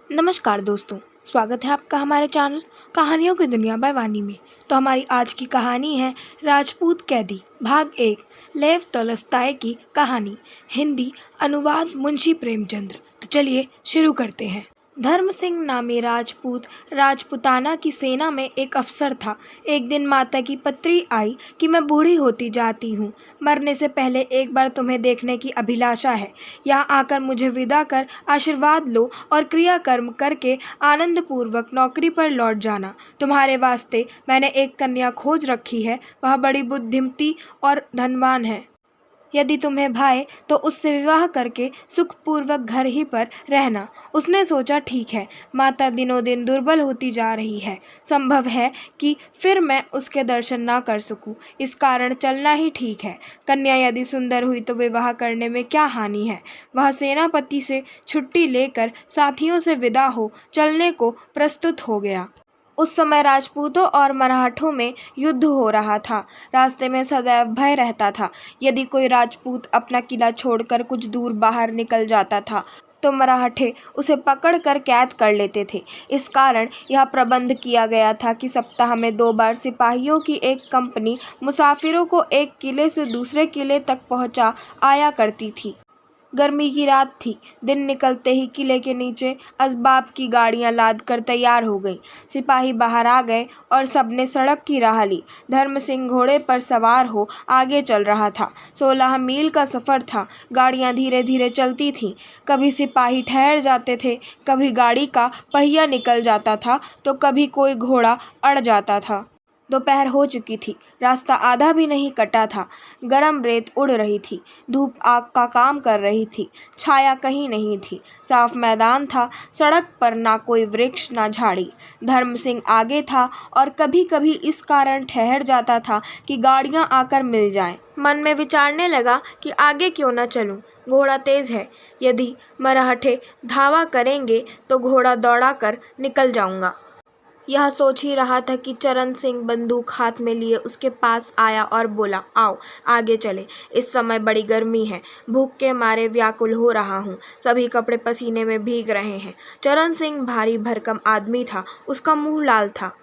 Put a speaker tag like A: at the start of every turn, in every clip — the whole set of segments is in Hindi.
A: नमस्कार दोस्तों, स्वागत है आपका हमारे चैनल कहानियों की दुनिया बाय वानी में। तो हमारी आज की कहानी है राजपूत कैदी भाग 1, लेव तोलस्ताय की कहानी। हिंदी अनुवाद मुंशी प्रेमचंद्र। तो चलिए शुरू करते हैं। धर्म सिंह नामी राजपूत राजपुताना की सेना में एक अफसर था। एक दिन माता की पत्री आई कि मैं बूढ़ी होती जाती हूँ, मरने से पहले एक बार तुम्हें देखने की अभिलाषा है। यहाँ आकर मुझे विदा कर आशीर्वाद लो और क्रियाकर्म करके आनंदपूर्वक नौकरी पर लौट जाना। तुम्हारे वास्ते मैंने एक कन्या खोज रखी है, वह बड़ी बुद्धिमती और धनवान है। यदि तुम्हें भाए तो उससे विवाह करके सुखपूर्वक घर ही पर रहना। उसने सोचा ठीक है, माता दिनों दिन दुर्बल होती जा रही है, संभव है कि फिर मैं उसके दर्शन ना कर सकूं, इस कारण चलना ही ठीक है। कन्या यदि सुंदर हुई तो विवाह करने में क्या हानि है। वह सेनापति से छुट्टी लेकर साथियों से विदा हो चलने को प्रस्तुत हो गया। उस समय राजपूतों और मराठों में युद्ध हो रहा था। रास्ते में सदैव भय रहता था। यदि कोई राजपूत अपना किला छोड़कर कुछ दूर बाहर निकल जाता था तो मराठे उसे पकड़कर कैद कर लेते थे। इस कारण यह प्रबंध किया गया था कि सप्ताह में 2 बार सिपाहियों की एक कंपनी मुसाफिरों को एक किले से दूसरे किले तक पहुंचा आया करती थी। गर्मी की रात थी। दिन निकलते ही किले के नीचे असबाब की गाड़ियां लाद कर तैयार हो गईं। सिपाही बाहर आ गए और सबने सड़क की राह ली। धर्म सिंह घोड़े पर सवार हो आगे चल रहा था। 16 मील का सफ़र था। गाड़ियां धीरे धीरे चलती थीं। कभी सिपाही ठहर जाते थे, कभी गाड़ी का पहिया निकल जाता था तो कभी कोई घोड़ा अड़ जाता था। दोपहर हो चुकी थी। रास्ता आधा भी नहीं कटा था। गरम रेत उड़ रही थी। धूप आग का काम कर रही थी। छाया कहीं नहीं थी। साफ मैदान था। सड़क पर ना कोई वृक्ष ना झाड़ी। धर्म सिंह आगे था और कभी कभी इस कारण ठहर जाता था कि गाड़ियां आकर मिल जाएं। मन में विचारने लगा कि आगे क्यों न चलूं। घोड़ा तेज है। यदि मराठे धावा करेंगे तो घोड़ा दौड़ा कर निकल जाऊंगा। यह सोच ही रहा था कि चरण सिंह बंदूक हाथ में लिए उसके पास आया और बोला, आओ आगे चले। इस समय बड़ी गर्मी है, भूख के मारे व्याकुल हो रहा हूँ। सभी कपड़े पसीने में भीग रहे हैं। चरण सिंह भारी भरकम आदमी था। उसका मुंह लाल था।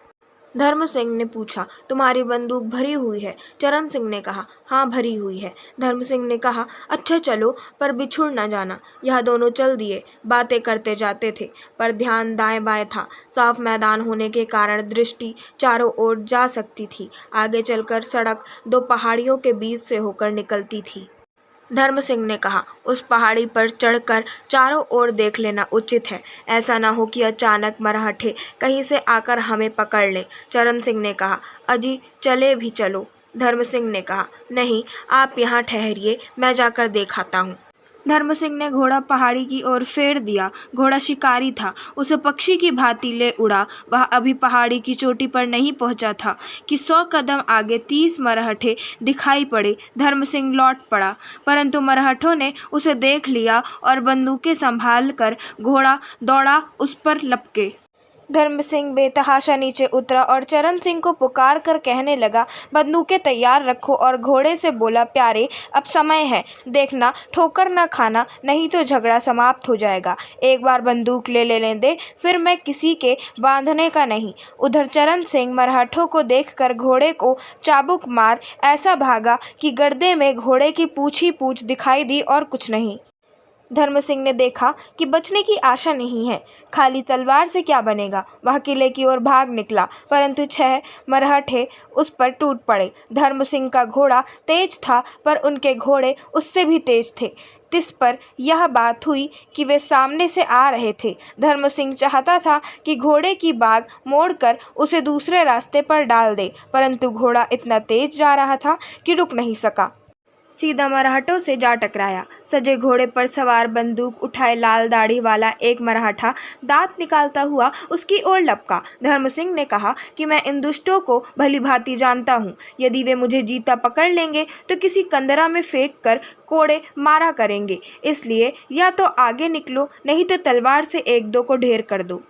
A: धर्म सिंह ने पूछा, तुम्हारी बंदूक भरी हुई है? चरण सिंह ने कहा, हाँ भरी हुई है। धर्म सिंह ने कहा, अच्छा चलो, पर बिछुड़ न जाना। यह दोनों चल दिए। बातें करते जाते थे, पर ध्यान दाएं बाएं था। साफ मैदान होने के कारण दृष्टि चारों ओर जा सकती थी। आगे चलकर सड़क 2 पहाड़ियों के बीच से होकर निकलती थी। धर्म सिंह ने कहा, उस पहाड़ी पर चढ़कर चारों ओर देख लेना उचित है। ऐसा न हो कि अचानक मराठे कहीं से आकर हमें पकड़ लें। चरण सिंह ने कहा, अजी चले भी चलो। धर्म सिंह ने कहा, नहीं, आप यहाँ ठहरिए, मैं जाकर देख आता हूँ। धर्म सिंह ने घोड़ा पहाड़ी की ओर फेर दिया। घोड़ा शिकारी था। उसे पक्षी की भांति ले उड़ा। वह अभी पहाड़ी की चोटी पर नहीं पहुंचा था कि 100 कदम आगे 30 मराठे दिखाई पड़े। धर्म सिंह लौट पड़ा, परंतु मराठों ने उसे देख लिया और बंदूकें संभाल कर घोड़ा दौड़ा उस पर लपके। धर्म सिंह बेतहाशा नीचे उतरा और चरण सिंह को पुकार कर कहने लगा, बंदूकें तैयार रखो, और घोड़े से बोला, प्यारे अब समय है, देखना ठोकर न खाना, नहीं तो झगड़ा समाप्त हो जाएगा। एक बार बंदूक ले लेने दे, फिर मैं किसी के बांधने का नहीं। उधर चरण सिंह मराठों को देखकर घोड़े को चाबुक मार ऐसा भागा कि गर्दे में घोड़े की पूँछ ही पूँछ दिखाई दी और कुछ नहीं। धर्म सिंह ने देखा कि बचने की आशा नहीं है। खाली तलवार से क्या बनेगा। वह किले की ओर भाग निकला, परंतु 6 मराठे उस पर टूट पड़े। धर्म सिंह का घोड़ा तेज था, पर उनके घोड़े उससे भी तेज थे। तिस पर यह बात हुई कि वे सामने से आ रहे थे। धर्म सिंह चाहता था कि घोड़े की बाग मोड़कर उसे दूसरे रास्ते पर डाल दे, परंतु घोड़ा इतना तेज जा रहा था कि रुक नहीं सका। सीधा मराठों से जा टकराया। सजे घोड़े पर सवार बंदूक उठाए लाल दाढ़ी वाला एक मराठा दांत निकालता हुआ उसकी ओर लपका। धर्म सिंह ने कहा कि मैं इन दुष्टों को भली भांति जानता हूँ। यदि वे मुझे जीता पकड़ लेंगे तो किसी कंदरा में फेंक कर कोड़े मारा करेंगे। इसलिए या तो आगे निकलो, नहीं तो तलवार से 1-2 को ढेर कर दो।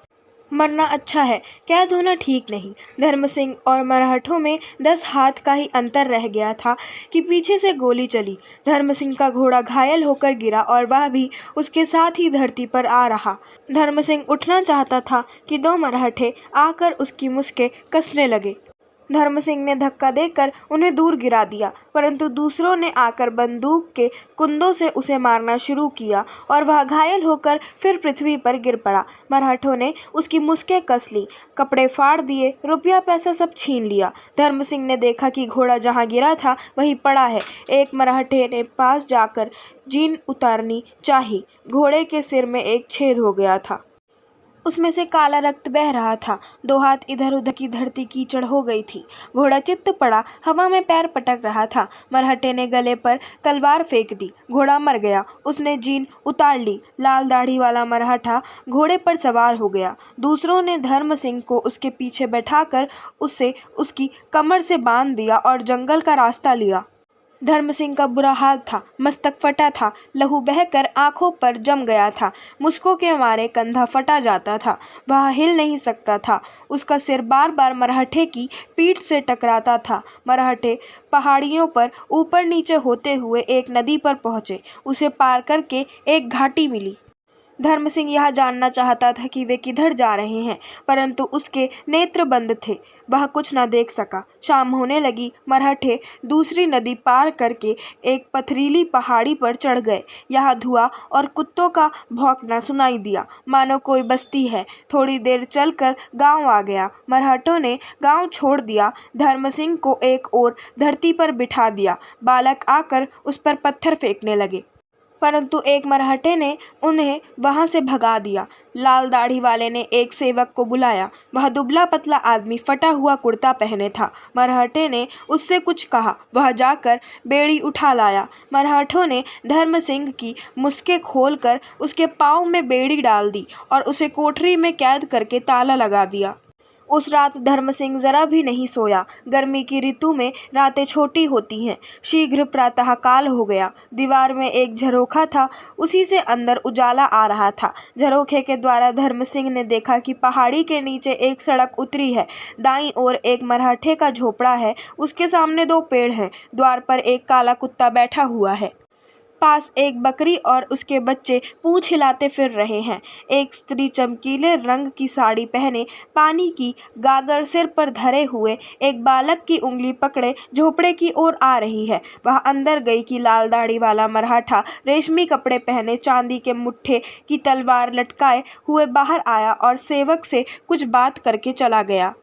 A: मरना अच्छा है, कैद होना ठीक नहीं। धर्म सिंह और मराठों में 10 हाथ का ही अंतर रह गया था कि पीछे से गोली चली। धर्म सिंह का घोड़ा घायल होकर गिरा और वह भी उसके साथ ही धरती पर आ रहा। धर्म सिंह उठना चाहता था कि 2 मराठे आकर उसकी मुसके कसने लगे। धर्म सिंह ने धक्का देकर उन्हें दूर गिरा दिया, परंतु दूसरों ने आकर बंदूक के कुंदों से उसे मारना शुरू किया और वह घायल होकर फिर पृथ्वी पर गिर पड़ा। मराठों ने उसकी मुसके कस ली, कपड़े फाड़ दिए, रुपया पैसा सब छीन लिया। धर्म सिंह ने देखा कि घोड़ा जहाँ गिरा था वहीं पड़ा है। एक मराठे ने पास जाकर जीन उतारनी चाही। घोड़े के सिर में एक छेद हो गया था, उसमें से काला रक्त बह रहा था। 2 हाथ इधर उधर की धरती कीचड़ हो गई थी। घोड़ा चित्त पड़ा, हवा में पैर पटक रहा था। मराठे ने गले पर तलवार फेंक दी, घोड़ा मर गया। उसने जीन उतार ली। लाल दाढ़ी वाला मराठा घोड़े पर सवार हो गया। दूसरों ने धर्म सिंह को उसके पीछे बैठाकर उसे उसकी कमर से बांध दिया और जंगल का रास्ता लिया। धर्म सिंह का बुरा हाल था, मस्तक फटा था, लहू बहकर आंखों पर जम गया था। मुश्कों के मारे कंधा फटा जाता था, वह हिल नहीं सकता था। उसका सिर बार बार मराठे की पीठ से टकराता था। मराठे पहाड़ियों पर ऊपर नीचे होते हुए एक नदी पर पहुंचे। उसे पार करके एक घाटी मिली। धर्म सिंह यह जानना चाहता था कि वे किधर जा रहे हैं, परंतु उसके नेत्र बंद थे, वह कुछ न देख सका। शाम होने लगी। मराठे दूसरी नदी पार करके एक पथरीली पहाड़ी पर चढ़ गए। यहाँ धुआं और कुत्तों का भौंकना सुनाई दिया, मानो कोई बस्ती है। थोड़ी देर चलकर गांव आ गया। मराठों ने गांव छोड़ दिया। धर्म सिंह को एक ओर धरती पर बिठा दिया। बालक आकर उस पर पत्थर फेंकने लगे, परंतु एक मराठे ने उन्हें वहां से भगा दिया। लाल दाढ़ी वाले ने एक सेवक को बुलाया। वह दुबला पतला आदमी फटा हुआ कुर्ता पहने था। मराठे ने उससे कुछ कहा, वह जाकर बेड़ी उठा लाया। मराठों ने धर्म सिंह की मुसके खोलकर उसके पाँव में बेड़ी डाल दी और उसे कोठरी में कैद करके ताला लगा दिया। उस रात धर्म सिंह जरा भी नहीं सोया। गर्मी की ऋतु में रातें छोटी होती हैं। शीघ्र प्रातःकाल हो गया। दीवार में एक झरोखा था, उसी से अंदर उजाला आ रहा था। झरोखे के द्वारा धर्म सिंह ने देखा कि पहाड़ी के नीचे एक सड़क उतरी है। दाईं ओर एक मराठे का झोपड़ा है, उसके सामने 2 पेड़ हैं। द्वार पर एक काला कुत्ता बैठा हुआ है। पास एक बकरी और उसके बच्चे पूंछ हिलाते फिर रहे हैं। एक स्त्री चमकीले रंग की साड़ी पहने, पानी की गागर सिर पर धरे हुए एक बालक की उंगली पकड़े झोपड़े की ओर आ रही है। वह अंदर गई कि लाल दाढ़ी वाला मराठा रेशमी कपड़े पहने, चांदी के मुट्ठे की तलवार लटकाए हुए बाहर आया और सेवक से कुछ बात करके चला गया।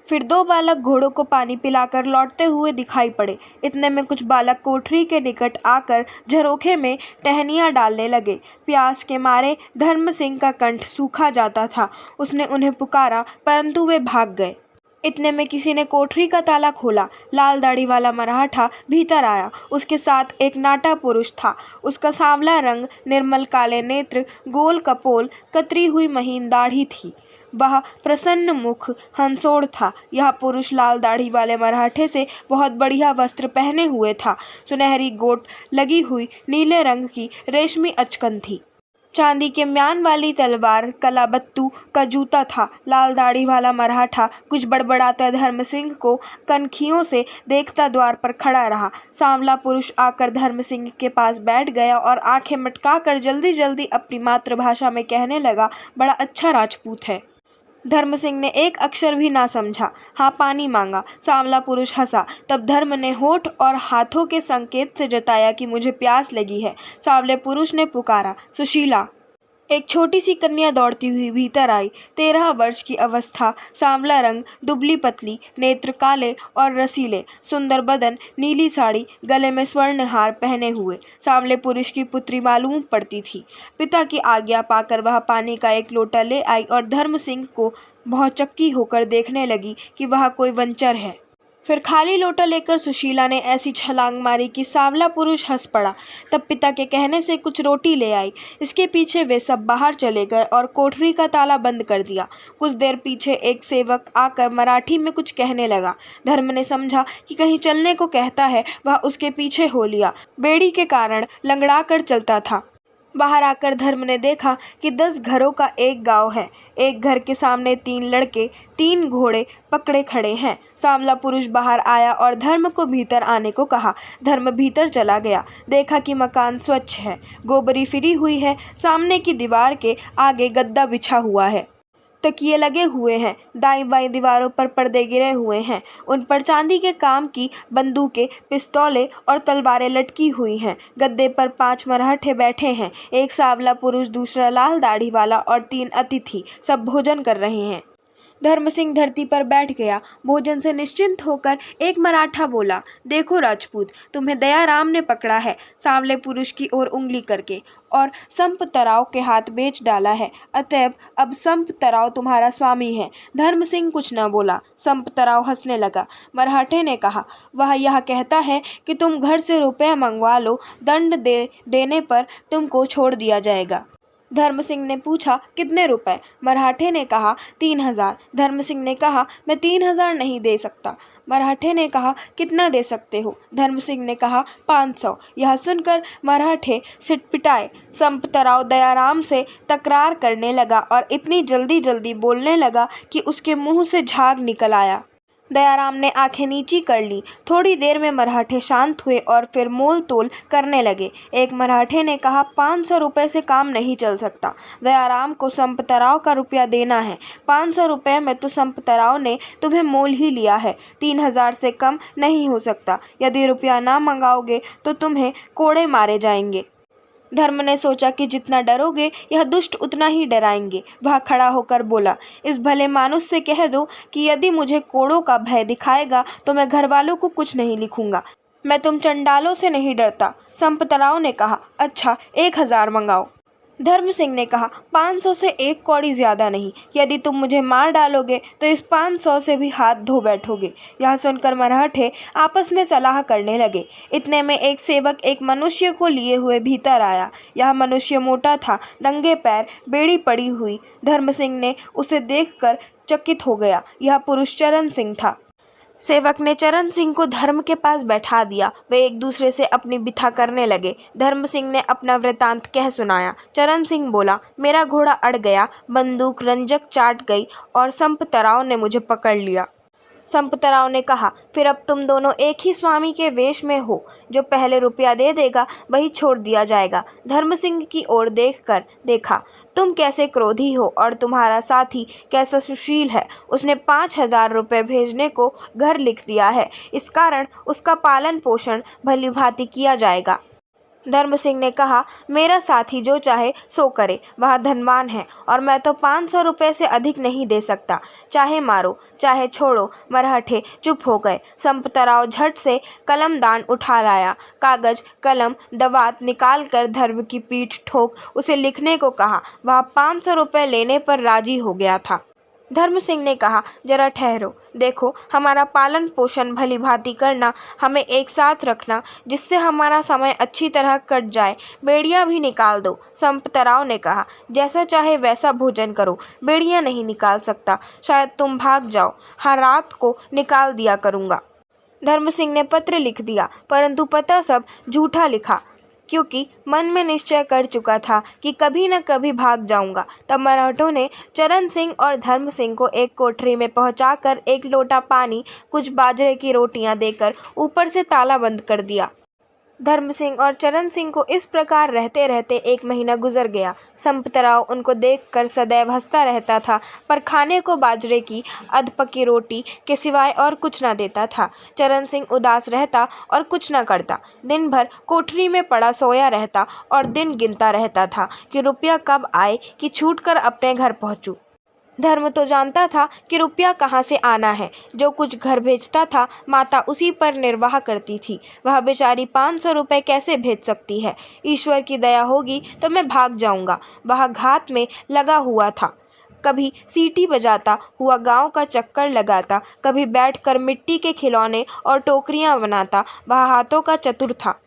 A: फिर 2 बालक घोड़ों को पानी पिलाकर लौटते हुए दिखाई पड़े। इतने में कुछ बालक कोठरी के निकट आकर झरोखे में टहनियाँ डालने लगे। प्यास के मारे धर्म सिंह का कंठ सूखा जाता था। उसने उन्हें पुकारा, परंतु वे भाग गए। इतने में किसी ने कोठरी का ताला खोला। लाल दाढ़ी वाला मराठा भीतर आया। उसके साथ एक नाटा पुरुष था। उसका सांवला रंग, निर्मल काले नेत्र, गोल कपोल, कतरी हुई महीन दाढ़ी थी। वह प्रसन्न मुख हंसोड़ था। यह पुरुष लाल दाढ़ी वाले मराठे से बहुत बढ़िया वस्त्र पहने हुए था। सुनहरी गोट लगी हुई नीले रंग की रेशमी अचकन थी। चांदी के म्यान वाली तलवार, कलाबत्तू का जूता था। लाल दाढ़ी वाला मराठा कुछ बड़बड़ाता धर्म सिंह को कनखियों से देखता द्वार पर खड़ा रहा। सांवला पुरुष आकर धर्म सिंह के पास बैठ गया और आंखें मटकाकर जल्दी जल्दी अपनी मातृभाषा में कहने लगा, बड़ा अच्छा राजपूत है। धर्म सिंह ने एक अक्षर भी ना समझा। हाँ, पानी मांगा। सांवला पुरुष हंसा। तब धर्म ने होठ और हाथों के संकेत से जताया कि मुझे प्यास लगी है। सांवले पुरुष ने पुकारा, सुशीला। एक छोटी सी कन्या दौड़ती हुई भीतर आई। 13 वर्ष की अवस्था, सांवला रंग, दुबली पतली, नेत्र काले और रसीले, सुंदर बदन, नीली साड़ी, गले में स्वर्ण हार पहने हुए। सांवले पुरुष की पुत्री मालूम पड़ती थी। पिता की आज्ञा पाकर वह पानी का एक लोटा ले आई और धर्म सिंह को भौचक्की होकर देखने लगी कि वह कोई वंचर है। फिर खाली लोटा लेकर सुशीला ने ऐसी छलांग मारी कि सांवला पुरुष हंस पड़ा। तब पिता के कहने से कुछ रोटी ले आई। इसके पीछे वे सब बाहर चले गए और कोठरी का ताला बंद कर दिया। कुछ देर पीछे एक सेवक आकर मराठी में कुछ कहने लगा। धर्म ने समझा कि कहीं चलने को कहता है। वह उसके पीछे हो लिया। बेड़ी के कारण लंगड़ा कर चलता था। बाहर आकर धर्म ने देखा कि 10 घरों का एक गांव है। एक घर के सामने 3 लड़के 3 घोड़े पकड़े खड़े हैं। सांवला पुरुष बाहर आया और धर्म को भीतर आने को कहा। धर्म भीतर चला गया। देखा कि मकान स्वच्छ है, गोबरी फिरी हुई है। सामने की दीवार के आगे गद्दा बिछा हुआ है, तकिए लगे हुए हैं। दाईं बाईं दीवारों पर पर्दे गिरे हुए हैं। उन पर चांदी के काम की बंदूकें, पिस्तौलें और तलवारें लटकी हुई हैं। गद्दे पर 5 मराठे बैठे हैं, एक सांवला पुरुष, दूसरा लाल दाढ़ी वाला और 3 अतिथि। सब भोजन कर रहे हैं। धर्म सिंह धरती पर बैठ गया। भोजन से निश्चिंत होकर एक मराठा बोला, देखो राजपूत, तुम्हें दयाराम ने पकड़ा है, सांवले पुरुष की ओर उंगली करके, और संप तराव के हाथ बेच डाला है। अतएव अब संप तराव तुम्हारा स्वामी है। धर्म सिंह कुछ न बोला। संप तराव हंसने लगा। मराठे ने कहा, वह यह कहता है कि तुम घर से रुपये मंगवा लो, दंड देने पर तुमको छोड़ दिया जाएगा। धर्म सिंह ने पूछा, कितने रुपए? मराठे ने कहा, 3000। धर्म सिंह ने कहा, मैं 3000 नहीं दे सकता। मराठे ने कहा, कितना दे सकते हो? धर्म सिंह ने कहा, 500। यह सुनकर मराठे सिटपिटाए। संप तराव दयाराम से तकरार करने लगा और इतनी जल्दी जल्दी बोलने लगा कि उसके मुंह से झाग निकल आया। दयाराम ने आंखें नीची कर ली। थोड़ी देर में मराठे शांत हुए और फिर मोल तोल करने लगे। एक मराठे ने कहा, 500 रुपये से काम नहीं चल सकता। दयाराम को संप तराव का रुपया देना है। 500 रुपये में तो संप तराव ने तुम्हें मोल ही लिया है। 3000 से कम नहीं हो सकता। यदि रुपया ना मंगाओगे तो तुम्हें कोड़े मारे जाएंगे। धर्म ने सोचा कि जितना डरोगे यह दुष्ट उतना ही डराएंगे। वह खड़ा होकर बोला, इस भले मानुस से कह दो कि यदि मुझे कोड़ों का भय दिखाएगा तो मैं घर वालों को कुछ नहीं लिखूंगा। मैं तुम चंडालों से नहीं डरता। संप तराव ने कहा, अच्छा 1000 मंगाओ। धर्म सिंह ने कहा, 500 से 1 कौड़ी ज्यादा नहीं। यदि तुम मुझे मार डालोगे तो इस 500 से भी हाथ धो बैठोगे। यह सुनकर मराठे आपस में सलाह करने लगे। इतने में एक सेवक एक मनुष्य को लिए हुए भीतर आया। यह मनुष्य मोटा था, नंगे पैर, बेड़ी पड़ी हुई। धर्म सिंह ने उसे देखकर चकित हो गया। यह पुरुष चरण सिंह था। सेवक ने चरण सिंह को धर्म के पास बैठा दिया। वे एक दूसरे से अपनी बिथा करने लगे। धर्म सिंह ने अपना वृतांत कह सुनाया। चरण सिंह बोला, मेरा घोड़ा अड़ गया, बंदूक रंजक चाट गई और संप तराव ने मुझे पकड़ लिया। संप तराव ने कहा, फिर अब तुम दोनों एक ही स्वामी के वेश में हो। जो पहले रुपया दे देगा वही छोड़ दिया जाएगा। धर्म सिंह की ओर देखा, तुम कैसे क्रोधी हो और तुम्हारा साथी कैसा सुशील है। उसने 5000 रुपये भेजने को घर लिख दिया है। इस कारण उसका पालन पोषण भली भांति किया जाएगा। धर्म सिंह ने कहा, मेरा साथी जो चाहे सो करे, वह धनवान है और मैं तो 500 रुपये से अधिक नहीं दे सकता। चाहे मारो चाहे छोड़ो। मराठे चुप हो गए। संप तराव झट से कलमदान उठा लाया। कागज, कलम, दवात निकाल कर धर्म की पीठ ठोक उसे लिखने को कहा। वह 500 रुपये लेने पर राजी हो गया था। धर्म सिंह ने कहा, जरा ठहरो, देखो हमारा पालन पोषण भली भांति करना, हमें एक साथ रखना, जिससे हमारा समय अच्छी तरह कट जाए। बेड़ियां भी निकाल दो। संप तराव ने कहा, जैसा चाहे वैसा भोजन करो, बेड़ियां नहीं निकाल सकता। शायद तुम भाग जाओ, हर रात को निकाल दिया करूँगा। धर्म सिंह ने पत्र लिख दिया, परंतु पता सब झूठा लिखा, क्योंकि मन में निश्चय कर चुका था कि कभी न कभी भाग जाऊंगा। तब मराठों ने चरण सिंह और धर्म सिंह को एक कोठरी में पहुंचाकर एक लोटा पानी, कुछ बाजरे की रोटियां देकर ऊपर से ताला बंद कर दिया। धर्म सिंह और चरण सिंह को इस प्रकार रहते रहते 1 महीना गुजर गया। संप तराव उनको देखकर सदैव हंसता रहता था, पर खाने को बाजरे की अधपकी रोटी के सिवाय और कुछ न देता था। चरण सिंह उदास रहता और कुछ न करता। दिन भर कोठरी में पड़ा सोया रहता और दिन गिनता रहता था कि रुपया कब आए कि छूटकर अपने घर पहुंचूं। धर्म तो जानता था कि रुपया कहाँ से आना है। जो कुछ घर भेजता था माता उसी पर निर्वाह करती थी। वह बेचारी 500 रुपये कैसे भेज सकती है। ईश्वर की दया होगी तो मैं भाग जाऊंगा। वह घात में लगा हुआ था। कभी सीटी बजाता हुआ गांव का चक्कर लगाता, कभी बैठकर मिट्टी के खिलौने और टोकरियां बनाता। वह हाथों का चतुर था।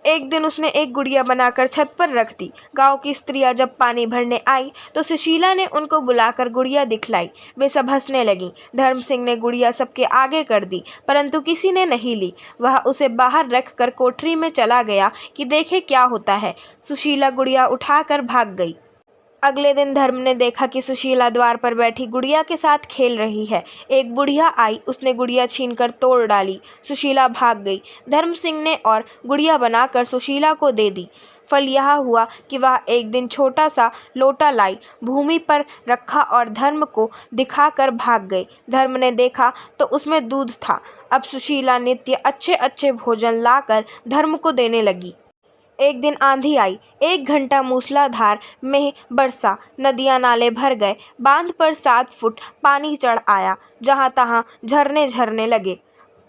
A: एक दिन उसने एक गुड़िया बनाकर छत पर रख दी। गांव की स्त्रियां जब पानी भरने आई तो सुशीला ने उनको बुलाकर गुड़िया दिखलाई। वे सब हंसने लगीं। धर्म सिंह ने गुड़िया सबके आगे कर दी, परंतु किसी ने नहीं ली। वह उसे बाहर रखकर कोठरी में चला गया कि देखे क्या होता है। सुशीला गुड़िया उठाकर भाग गई। अगले दिन धर्म ने देखा कि सुशीला द्वार पर बैठी गुड़िया के साथ खेल रही है। एक बुढ़िया आई, उसने गुड़िया छीनकर तोड़ डाली। सुशीला भाग गई। धर्म सिंह ने और गुड़िया बनाकर सुशीला को दे दी। फल यह हुआ कि वह एक दिन छोटा सा लोटा लाई, भूमि पर रखा और धर्म को दिखाकर भाग गई। धर्म ने देखा तो उसमें दूध था। अब सुशीला नित्य अच्छे अच्छे भोजन लाकर धर्म को देने लगी। एक दिन आंधी आई। 1 घंटा मूसलाधार मेघ बरसा। नदियां नाले भर गए। बांध पर 7 फुट पानी चढ़ आया। जहां तहां झरने झरने लगे।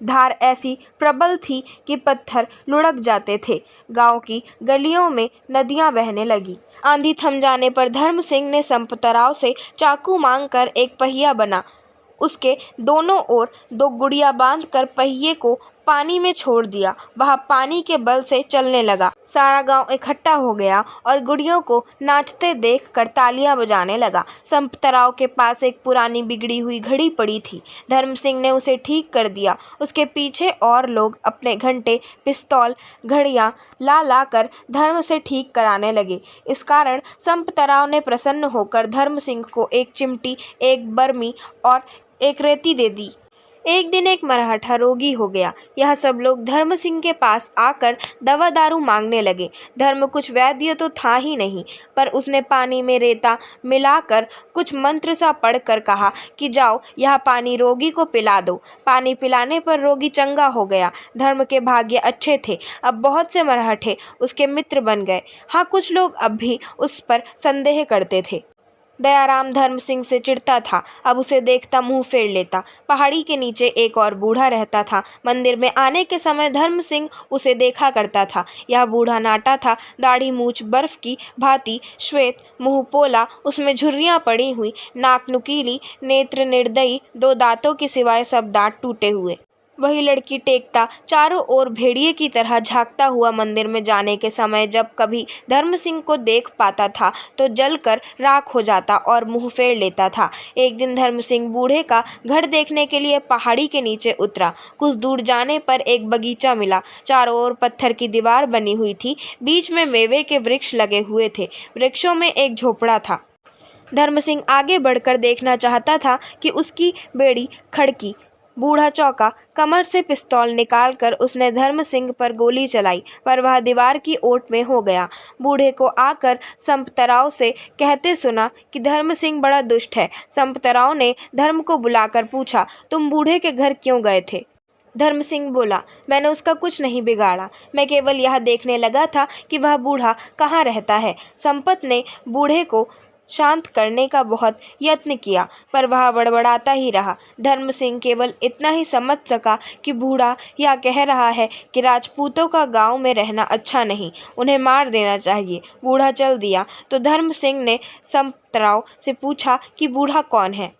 A: धार ऐसी प्रबल थी कि पत्थर लुढ़क जाते थे। गांव की गलियों में नदियां बहने लगी। आंधी थम जाने पर धर्म सिंह ने संपतराव से चाकू मांगकर एक पहिया बना, उसके दोनों ओर 2 गुड़िया बांधकर पहिए को पानी में छोड़ दिया। वह पानी के बल से चलने लगा। सारा गांव इकट्ठा हो गया और गुड़ियों को नाचते देखकर तालियां बजाने लगा। संपतराव के पास एक पुरानी बिगड़ी हुई घड़ी पड़ी थी। धर्म सिंह ने उसे ठीक कर दिया। उसके पीछे और लोग अपने घंटे, पिस्तौल, घड़ियां ला कर धर्म से ठीक कराने लगे। इस कारण संपतराव ने प्रसन्न होकर धर्म सिंह को एक चिमटी, एक बरमी और एक रेती दे दी। एक दिन एक मरहठा रोगी हो गया। यह सब लोग धर्म सिंह के पास आकर दवा दारू मांगने लगे। धर्म कुछ वैद्य तो था ही नहीं, पर उसने पानी में रेता मिलाकर कुछ मंत्र सा पढ़कर कहा कि जाओ यह पानी रोगी को पिला दो। पानी पिलाने पर रोगी चंगा हो गया। धर्म के भाग्य अच्छे थे। अब बहुत से मरहठे उसके मित्र बन गए। हाँ, कुछ लोग अब भी उस पर संदेह करते थे। दयाराम धर्म सिंह से चिढ़ता था। अब उसे देखता मुंह फेर लेता। पहाड़ी के नीचे एक और बूढ़ा रहता था। मंदिर में आने के समय धर्म सिंह उसे देखा करता था। यह बूढ़ा नाटा था। दाढ़ी मूछ बर्फ की भांति श्वेत, मुंह पोला, उसमें झुर्रियां पड़ी हुई, नाक नुकीली, नेत्र निर्दयी, 2 दांतों के सिवाय सब दांत टूटे हुए। वही लड़की टेकता, चारों ओर भेड़िए की तरह झांकता हुआ मंदिर में जाने के समय जब कभी धर्म सिंह को देख पाता था तो जलकर राख हो जाता और मुंह फेर लेता था। एक दिन धर्म सिंह बूढ़े का घर देखने के लिए पहाड़ी के नीचे उतरा। कुछ दूर जाने पर एक बगीचा मिला। चारों ओर पत्थर की दीवार बनी हुई थी। बीच में मेवे के वृक्ष लगे हुए थे। वृक्षों में एक झोपड़ा था। धर्म सिंह आगे बढ़कर देखना चाहता था कि उसकी बेड़ी खड़की। बूढ़ा चौका। कमर से पिस्तौल निकालकर उसने धर्म सिंह पर गोली चलाई, पर वह दीवार की ओट में हो गया। बूढ़े को आकर संपतराव से कहते सुना कि धर्म सिंह बड़ा दुष्ट है। संपतराव ने धर्म को बुलाकर पूछा, तुम बूढ़े के घर क्यों गए थे? धर्म सिंह बोला, मैंने उसका कुछ नहीं बिगाड़ा। मैं केवल यह देखने लगा था कि वह बूढ़ा कहाँ रहता है। संपत ने बूढ़े को शांत करने का बहुत यत्न किया, पर वह बड़बड़ाता ही रहा। धर्म सिंह केवल इतना ही समझ सका कि बूढ़ा यह कह रहा है कि राजपूतों का गांव में रहना अच्छा नहीं, उन्हें मार देना चाहिए। बूढ़ा चल दिया तो धर्म सिंह ने संपतराव से पूछा कि बूढ़ा कौन है।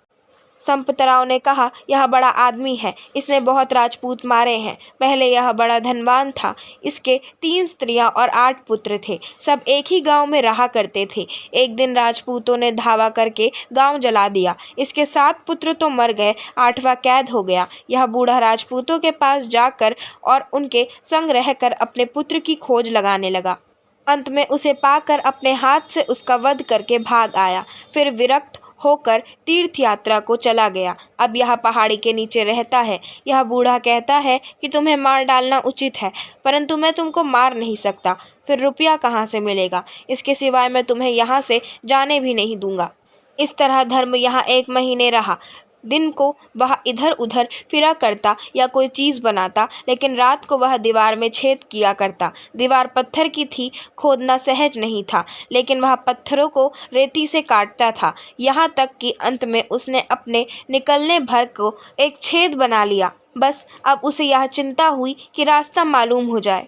A: संपतराव ने कहा, यह बड़ा आदमी है, इसने बहुत राजपूत मारे हैं। पहले यह बड़ा धनवान था। इसके 3 स्त्रियां और 8 पुत्र थे। सब एक ही गांव में रहा करते थे। एक दिन राजपूतों ने धावा करके गांव जला दिया। इसके 7 पुत्र तो मर गए, 8वां कैद हो गया। यह बूढ़ा राजपूतों के पास जाकर और उनके संग रहकर अपने पुत्र की खोज लगाने लगा। अंत में उसे पाकर अपने हाथ से उसका वध करके भाग आया। फिर विरक्त होकर तीर्थ यात्रा को चला गया। अब यह पहाड़ी के नीचे रहता है। यह बूढ़ा कहता है कि तुम्हें मार डालना उचित है, परंतु मैं तुमको मार नहीं सकता। फिर रुपया कहाँ से मिलेगा? इसके सिवाय मैं तुम्हें यहाँ से जाने भी नहीं दूंगा। इस तरह धर्म यहाँ 1 महीने रहा। दिन को वह इधर उधर फिरा करता या कोई चीज़ बनाता, लेकिन रात को वह दीवार में छेद किया करता। दीवार पत्थर की थी, खोदना सहज नहीं था, लेकिन वह पत्थरों को रेती से काटता था। यहाँ तक कि अंत में उसने अपने निकलने भर को एक छेद बना लिया। बस अब उसे यह चिंता हुई कि रास्ता मालूम हो जाए।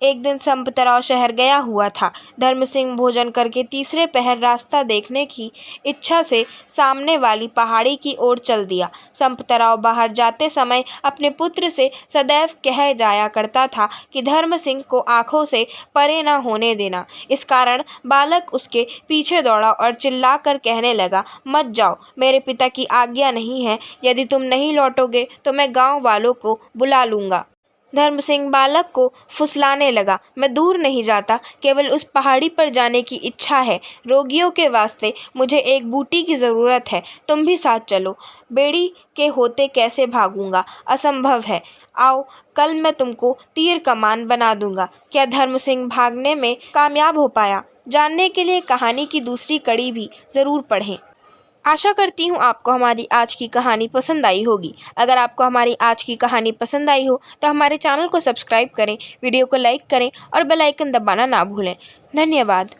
A: एक दिन संपतराव शहर गया हुआ था। धर्म सिंह भोजन करके तीसरे पहर रास्ता देखने की इच्छा से सामने वाली पहाड़ी की ओर चल दिया। संपतराव बाहर जाते समय अपने पुत्र से सदैव कह जाया करता था कि धर्म सिंह को आंखों से परे न होने देना। इस कारण बालक उसके पीछे दौड़ा और चिल्लाकर कहने लगा, मत जाओ, मेरे पिता की आज्ञा नहीं है। यदि तुम नहीं लौटोगे तो मैं गाँव वालों को बुला लूँगा। धर्म सिंह बालक को फुसलाने लगा, मैं दूर नहीं जाता, केवल उस पहाड़ी पर जाने की इच्छा है। रोगियों के वास्ते मुझे एक बूटी की ज़रूरत है, तुम भी साथ चलो। बेड़ी के होते कैसे भागूंगा, असंभव है। आओ, कल मैं तुमको तीर कमान बना दूंगा। क्या धर्म सिंह भागने में कामयाब हो पाया? जानने के लिए कहानी की दूसरी कड़ी भी ज़रूर पढ़ें। आशा करती हूँ आपको हमारी आज की कहानी पसंद आई होगी। अगर आपको हमारी आज की कहानी पसंद आई हो तो हमारे चैनल को सब्सक्राइब करें, वीडियो को लाइक करें और बेल आइकन दबाना ना भूलें। धन्यवाद।